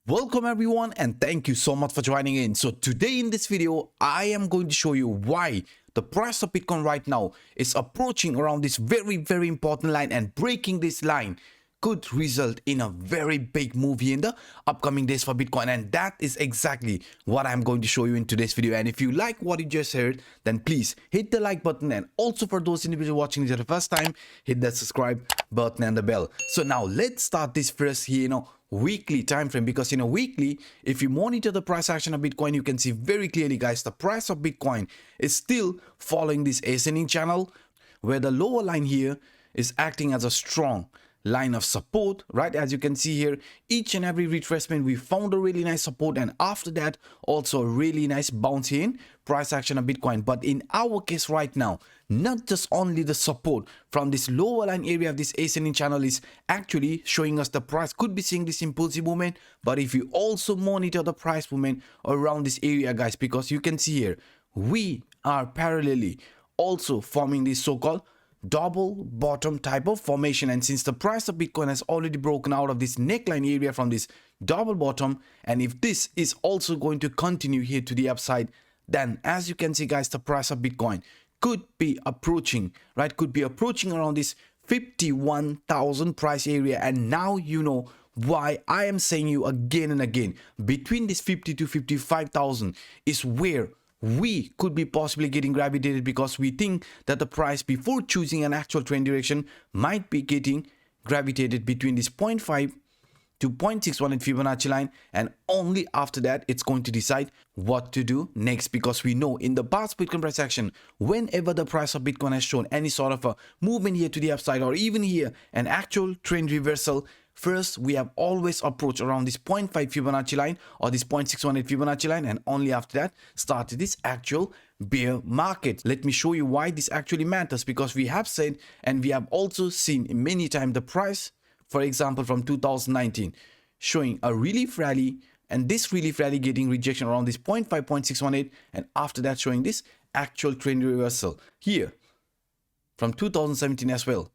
Welcome everyone and thank you so much for joining in. So today in this video, I am going to show you why the price of Bitcoin right now is approaching around this very important line, and breaking this line could result in a very big move here in the upcoming days for Bitcoin. And that is exactly what I'm going to show you in today's video. And if you like what you just heard, then please hit the like button, and also for those individuals watching this for the first time, hit that subscribe button and the bell. So now let's start this first here, weekly time frame, because weekly, if you monitor the price action of Bitcoin, you can see very clearly, guys, the price of Bitcoin is still following this ascending channel, where the lower line here is acting as a strong line of support, right? As you can see here, each and every retracement we found a really nice support, and after that also a really nice bounce here in price action of Bitcoin. But in our case right now, not just only the support from this lower line area of this ascending channel is actually showing us the price could be seeing this impulsive movement, but if you also monitor the price movement around this area, guys, because you can see here we are parallelly also forming this so-called double bottom type of formation. And since the price of Bitcoin has already broken out of this neckline area from this double bottom, and if this is also going to continue here to the upside, then as you can see, guys, the price of Bitcoin could be approaching, right, could be approaching around this 51,000 price area. And now you know why I am saying you again and again, between this 50 to 55,000 is where we could be possibly getting gravitated, because we think that the price before choosing an actual trend direction might be getting gravitated between this 0.5 to 0.618 Fibonacci line, and only after that it's going to decide what to do next. Because we know in the past Bitcoin price action, whenever the price of Bitcoin has shown any sort of a movement here to the upside, or even here an actual trend reversal, first we have always approached around this 0.5 Fibonacci line or this 0.618 Fibonacci line, and only after that started this actual bear market. Let me show you why this actually matters, because we have said and we have also seen many times the price, for example from 2019, showing a relief rally, and this relief rally getting rejection around this 0.5, 0.618, and after that showing this actual trend reversal here from 2017 as well.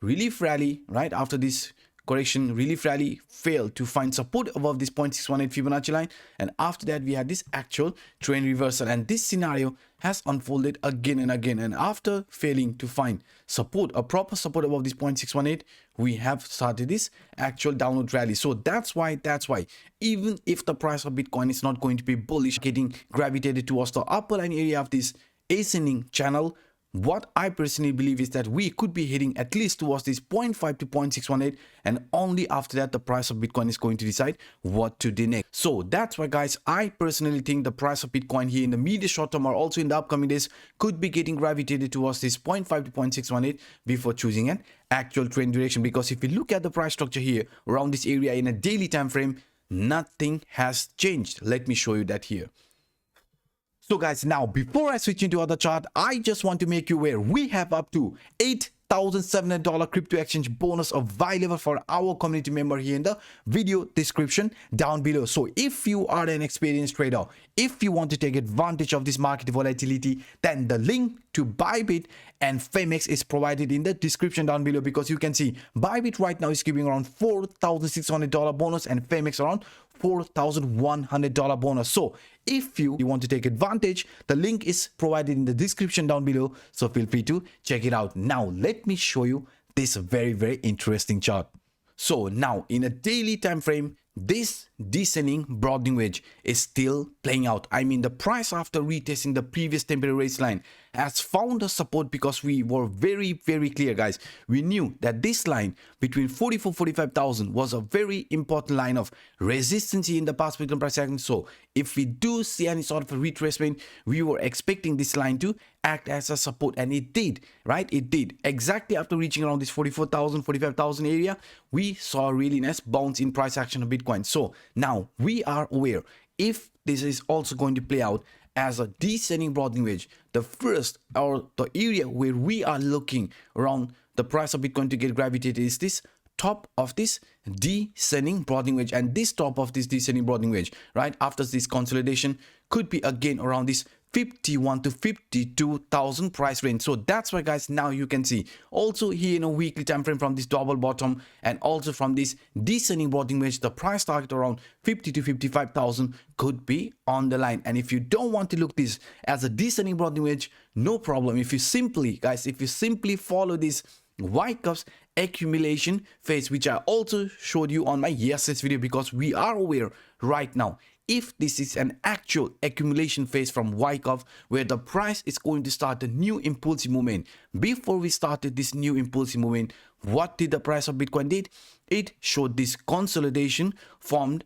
Relief rally, right after this correction, relief rally failed to find support above this 0.618 Fibonacci line, and after that we had this actual trend reversal, and this scenario has unfolded again and again. And after failing to find support, a proper support above this 0.618, we have started this actual downward rally. So that's why even if the price of Bitcoin is not going to be bullish, getting gravitated towards the upper line area of this ascending channel, what I personally believe is that we could be heading at least towards this 0.5 to 0.618, and only after that the price of Bitcoin is going to decide what to do next. So that's why, guys, I personally think the price of Bitcoin here in the medium short term or also in the upcoming days could be getting gravitated towards this 0.5 to 0.618 before choosing an actual trend direction. Because if you look at the price structure here around this area in a daily time frame, nothing has changed. Let me show you that here. So guys, now before I switch into other chart, I just want to make you aware we have up to $8,700 crypto exchange bonus available for our community member here in the video description down below. So if you are an experienced trader, if you want to take advantage of this market volatility, then the link to Bybit and Phemex is provided in the description down below. Because you can see Bybit right now is giving around $4,600 bonus and Phemex around $4,100 bonus. So if you want to take advantage, the link is provided in the description down below, so feel free to check it out. Now let me show you this very interesting chart. So now in a daily time frame, this descending broadening wedge is still playing out. I mean, the price after retesting the previous temporary raise line has found a support, because we were very clear, guys. We knew that this line between 44,000-45,000 was a very important line of resistance in the past Bitcoin price action. So if we do see any sort of a retracement, we were expecting this line to act as a support, and it did, right? It did. Exactly after reaching around this 44,000, 45,000 area, we saw a really nice bounce in price action of Bitcoin. So now we are aware if this is also going to play out as a descending broadening wedge, the first, or the area where we are looking around the price of Bitcoin to get gravitated, is this top of this descending broadening wedge. And this top of this descending broadening wedge, right after this consolidation, could be again around this 51 to 52,000 price range. So that's why guys, now you can see also here in a weekly time frame from this double bottom and also from this descending bottom wedge, the price target around 50 to 55,000 could be on the line. And if you don't want to look this as a descending bottom wedge, no problem. If you simply guys, if you simply follow this Wyckoff's accumulation phase, which I also showed you on my yesterday's video, because we are aware right now if this is an actual accumulation phase from Wyckoff where the price is going to start a new impulsive movement. Before we started this new impulsive movement, what did the price of Bitcoin did? It showed this consolidation, formed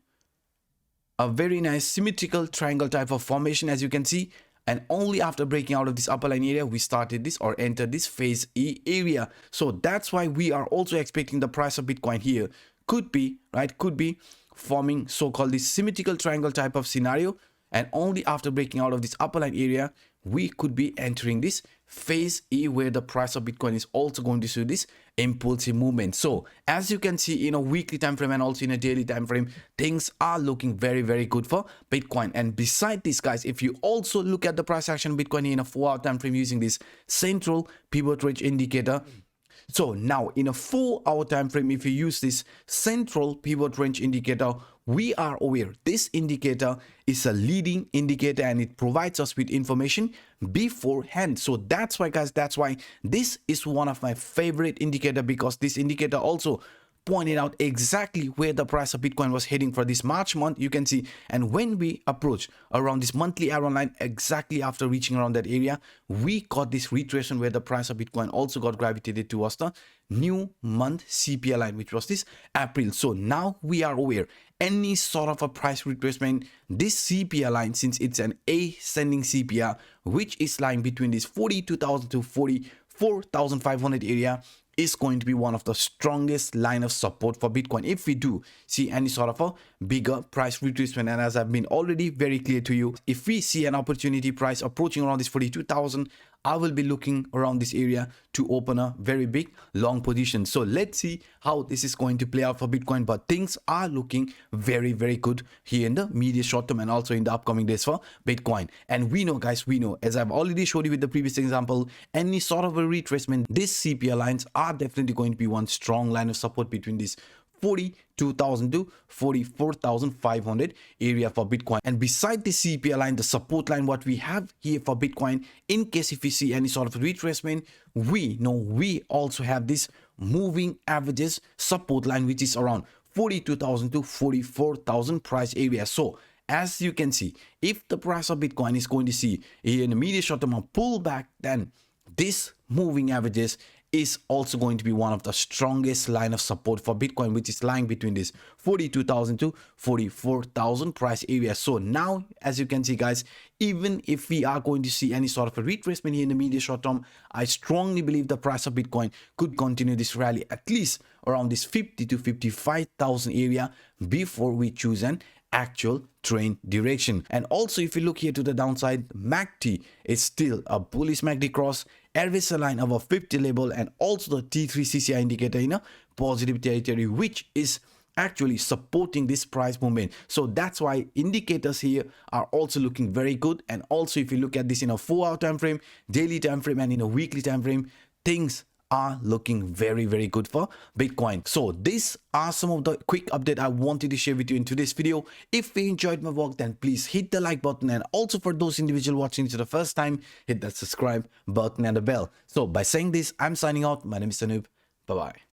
a very nice symmetrical triangle type of formation, as you can see. And only after breaking out of this upper line area, we started this or entered this phase E area. So that's why we are also expecting the price of Bitcoin here could be, right, could be forming so-called this symmetrical triangle type of scenario. And only after breaking out of this upper line area, we could be entering this phase E where the price of Bitcoin is also going to see this impulsive movement. So as you can see in a weekly time frame and also in a daily time frame, things are looking very, very good for Bitcoin. And beside this guys, if you also look at the price action of Bitcoin in a 4-hour time frame using this central pivot range indicator. So now in a 4-hour time frame, if you use this central pivot range indicator, we are aware this indicator is a leading indicator and it provides us with information beforehand. So that's why guys, that's why this is one of my favorite indicator, because this indicator also pointed out exactly where the price of Bitcoin was heading for this March month, you can see. And when we approach around this monthly arrow line, exactly after reaching around that area, we got this retracement where the price of Bitcoin also got gravitated towards the new month CPI line, which was this April. So now we are aware any sort of a price retracement, this CPI line, since it's an ascending CPI, which is lying between this 42,000 to 44,500 area, is going to be one of the strongest line of support for Bitcoin if we do see any sort of a bigger price retracement. And as I've been already very clear to you, if we see an opportunity price approaching around this 42,000, I will be looking around this area to open a very big long position. So let's see how this is going to play out for Bitcoin, but things are looking very, very good here in the immediate short term and also in the upcoming days for Bitcoin. And we know guys, we know, as I've already showed you with the previous example, any sort of a retracement, these CPI lines are definitely going to be one strong line of support between this 42,000 to 44,500 area for Bitcoin. And beside the CPI line, the support line, what we have here for Bitcoin, in case if we see any sort of retracement, we know we also have this moving averages support line, which is around 42,000 to 44,000 price area. So as you can see, if the price of Bitcoin is going to see in the immediate short term a pullback, then this moving averages is also going to be one of the strongest line of support for Bitcoin, which is lying between this 42,000 to 44,000 price area. So now, as you can see guys, even if we are going to see any sort of a retracement here in the immediate short term, I strongly believe the price of Bitcoin could continue this rally at least around this 50 to 55,000 area before we choose an actual trend direction. And also if you look here to the downside, MACD is still a bullish MACD cross, RSI line of a 50 level, and also the T3 CCI indicator in a positive territory, which is actually supporting this price movement. So that's why indicators here are also looking very good. And also if you look at this in a 4-hour time frame, daily time frame, and in a weekly time frame, things are looking very, very good for Bitcoin. So these are some of the quick update I wanted to share with you in today's video. If you enjoyed my work, then please hit the like button, and also for those individuals watching for the first time, hit that subscribe button and the bell. So by saying this, I'm signing out. My name is Anup. Bye bye.